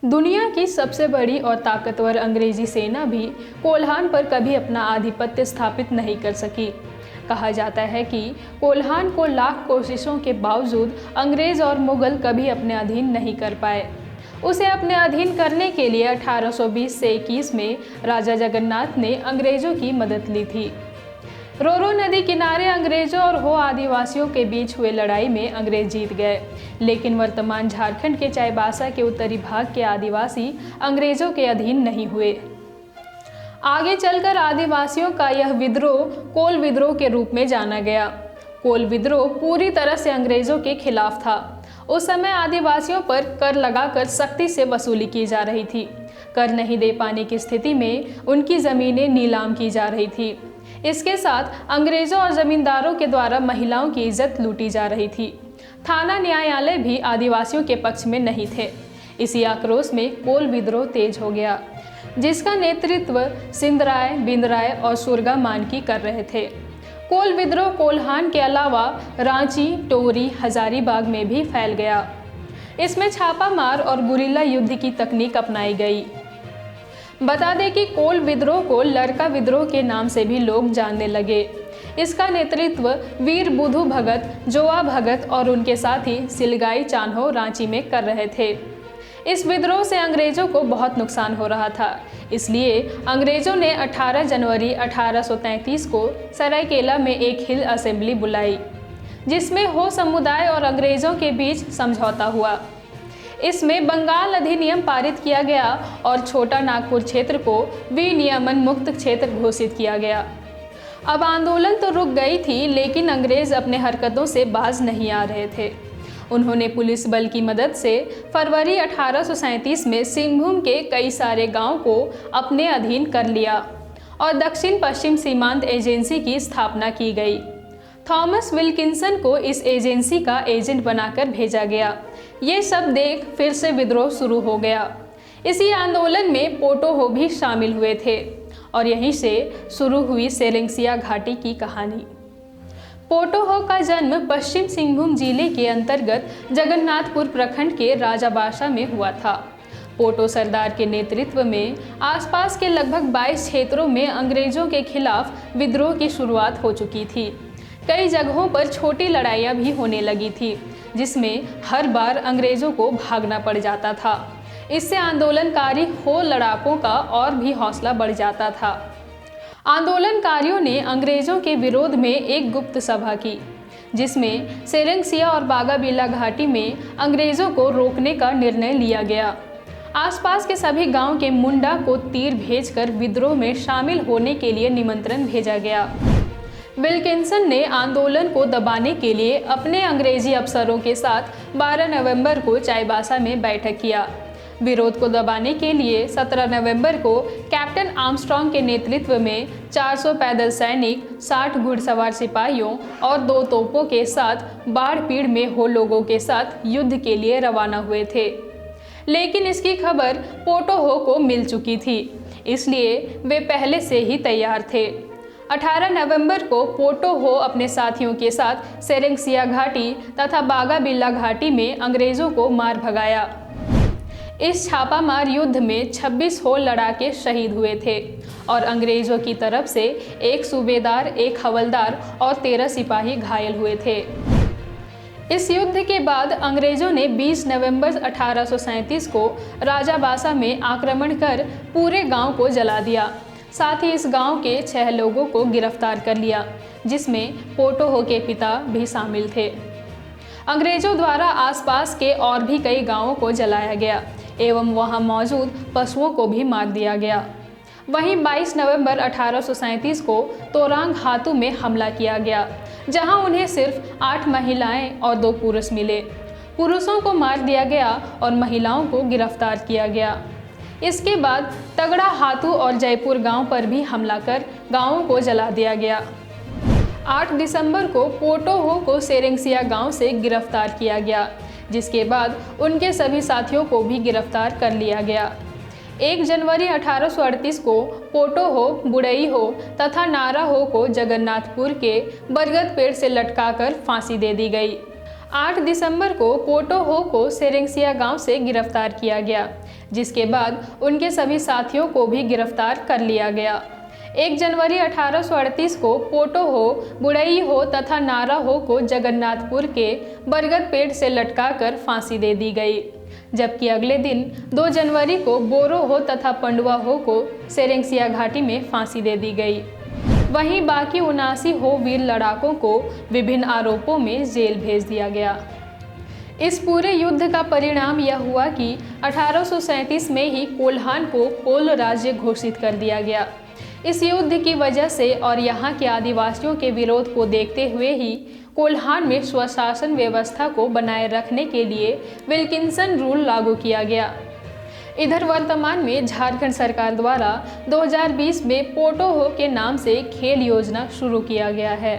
दुनिया की सबसे बड़ी और ताकतवर अंग्रेजी सेना भी कोल्हान पर कभी अपना आधिपत्य स्थापित नहीं कर सकी। कहा जाता है कि कोल्हान को लाख कोशिशों के बावजूद अंग्रेज और मुगल कभी अपने अधीन नहीं कर पाए। उसे अपने अधीन करने के लिए 1820 से 21 में राजा जगन्नाथ ने अंग्रेजों की मदद ली थी। रोरो नदी किनारे अंग्रेजों और हो आदिवासियों के बीच हुए लड़ाई में अंग्रेज जीत गए, लेकिन वर्तमान झारखंड के चाईबासा के उत्तरी भाग के आदिवासी अंग्रेजों के अधीन नहीं हुए। आगे चलकर आदिवासियों का यह विद्रोह कोल विद्रोह के रूप में जाना गया। कोल विद्रोह पूरी तरह से अंग्रेजों के खिलाफ था। उस समय आदिवासियों पर कर लगाकर सख्ती से वसूली की जा रही थी। कर नहीं दे पाने की स्थिति में उनकी ज़मीनें नीलाम की जा रही थी। इसके साथ अंग्रेजों और जमींदारों के द्वारा महिलाओं की इज्जत लूटी जा रही थी। थाना न्यायालय भी आदिवासियों के पक्ष में नहीं थे। इसी आक्रोश में कोल विद्रोह तेज हो गया, जिसका नेतृत्व सिंधराय, बिंदराय और सुरगा मानकी कर रहे थे। कोल विद्रोह कोल्हान के अलावा रांची, टोरी, हजारीबाग में भी फैल गया। इसमें छापामार और गुरिल्ला युद्ध की तकनीक अपनाई गई। बता दें कि कोल विद्रोह को लड़का विद्रोह के नाम से भी लोग जानने लगे। इसका नेतृत्व वीर बुधु भगत, जोआ भगत और उनके साथी सिलगाई चान्हो रांची में कर रहे थे। इस विद्रोह से अंग्रेजों को बहुत नुकसान हो रहा था, इसलिए अंग्रेजों ने 18 जनवरी 1833 को सरायकेला में एक हिल असेंबली बुलाई, जिसमें हो समुदाय और अंग्रेजों के बीच समझौता हुआ। इसमें बंगाल अधिनियम पारित किया गया और छोटा नागपुर क्षेत्र को विनियमन मुक्त क्षेत्र घोषित किया गया। अब आंदोलन तो रुक गई थी, लेकिन अंग्रेज अपने हरकतों से बाज नहीं आ रहे थे। उन्होंने पुलिस बल की मदद से फरवरी 1837 में सिंहभूम के कई सारे गांव को अपने अधीन कर लिया और दक्षिण पश्चिम सीमांत एजेंसी की स्थापना की गई। थॉमस विल्किंसन को इस एजेंसी का एजेंट बनाकर भेजा गया। ये सब देख फिर से विद्रोह शुरू हो गया। इसी आंदोलन में पोटोहो भी शामिल हुए थे और यहीं से शुरू हुई सेरेंसिया घाटी की कहानी। पोटोहो का जन्म पश्चिम सिंहभूम जिले के अंतर्गत जगन्नाथपुर प्रखंड के राजाबासा में हुआ था। पोटो सरदार के नेतृत्व में आसपास के लगभग 22 क्षेत्रों में अंग्रेजों के खिलाफ विद्रोह की शुरुआत हो चुकी थी। कई जगहों पर छोटी लड़ाइयाँ भी होने लगी थी, जिसमें हर बार अंग्रेजों को भागना पड़ जाता था। इससे आंदोलनकारी हो लड़ाकों का और भी हौसला बढ़ जाता था। आंदोलनकारियों ने अंग्रेजों के विरोध में एक गुप्त सभा की, जिसमें सेरेंसिया और बागाबीला घाटी में अंग्रेजों को रोकने का निर्णय लिया गया। आसपास के सभी गांव के मुंडा को तीर भेजकर विद्रोह में शामिल होने के लिए निमंत्रण भेजा गया। विल्किंसन ने आंदोलन को दबाने के लिए अपने अंग्रेजी अफसरों के साथ 12 नवंबर को चाईबासा में बैठक किया। विरोध को दबाने के लिए 17 नवंबर को कैप्टन आर्मस्ट्रांग के नेतृत्व में 400 पैदल सैनिक, 60 घुड़सवार सिपाहियों और 2 तोपों के साथ बाढ़ पीड़ में हो लोगों के साथ युद्ध के लिए रवाना हुए थे। लेकिन इसकी खबर पोटोहो को मिल चुकी थी, इसलिए वे पहले से ही तैयार थे। 18 नवंबर को पोटोहो अपने साथियों के साथ सेरेंसिया घाटी तथा बागाबीला घाटी में अंग्रेजों को मार भगाया। इस छापामार युद्ध में 26 हो लड़ाके शहीद हुए थे और अंग्रेजों की तरफ से 1 सूबेदार, 1 हवलदार और 13 सिपाही घायल हुए थे। इस युद्ध के बाद अंग्रेजों ने 20 नवंबर 1837 को राजाबासा में आक्रमण कर पूरे गांव को जला दिया। साथ ही इस गांव के 6 लोगों को गिरफ्तार कर लिया, जिसमें पोटोहो के पिता भी शामिल थे। अंग्रेजों द्वारा आसपास के और भी कई गांवों को जलाया गया एवं वहां मौजूद पशुओं को भी मार दिया गया। वहीं 22 नवंबर 1837 को तोरांग हातू में हमला किया गया, जहां उन्हें सिर्फ 8 महिलाएं और 2 पुरुष मिले। पुरुषों को मार दिया गया और महिलाओं को गिरफ्तार किया गया। इसके बाद तगड़ा हातू और जयपुर गांव पर भी हमला कर गांवों को जला दिया गया। 8 दिसंबर को पोटोहो को सेरेंसिया गांव से गिरफ्तार किया गया, जिसके बाद उनके सभी साथियों को भी गिरफ्तार कर लिया गया। 1 जनवरी 1838 को पोटोहो, बुड़ईहो तथा नाराहो को जगन्नाथपुर के बरगद पेड़ से लटकाकर फांसी दे दी गई। 8 दिसंबर को पोटो हो को सेरेंसिया गांव से गिरफ्तार किया गया, जिसके बाद उनके सभी साथियों को भी गिरफ्तार कर लिया गया। 1 जनवरी 1838 को पोटो हो, बुड़ई हो तथा नारा हो को जगन्नाथपुर के बरगद पेड़ से लटकाकर फांसी दे दी गई, जबकि अगले दिन 2 जनवरी को बोरो हो तथा पंडुआ हो को सेरेंसिया घाटी में फांसी दे दी गई। वहीं बाकी 79 हो वीर लड़ाकों को विभिन्न आरोपों में जेल भेज दिया गया। इस पूरे युद्ध का परिणाम यह हुआ कि 1837 में ही कोल्हान को कोल राज्य घोषित कर दिया गया। इस युद्ध की वजह से और यहाँ के आदिवासियों के विरोध को देखते हुए ही कोल्हान में स्वशासन व्यवस्था को बनाए रखने के लिए विल्किंसन रूल लागू किया गया। इधर वर्तमान में झारखंड सरकार द्वारा 2020 में पोटो हो के नाम से खेल योजना शुरू किया गया है।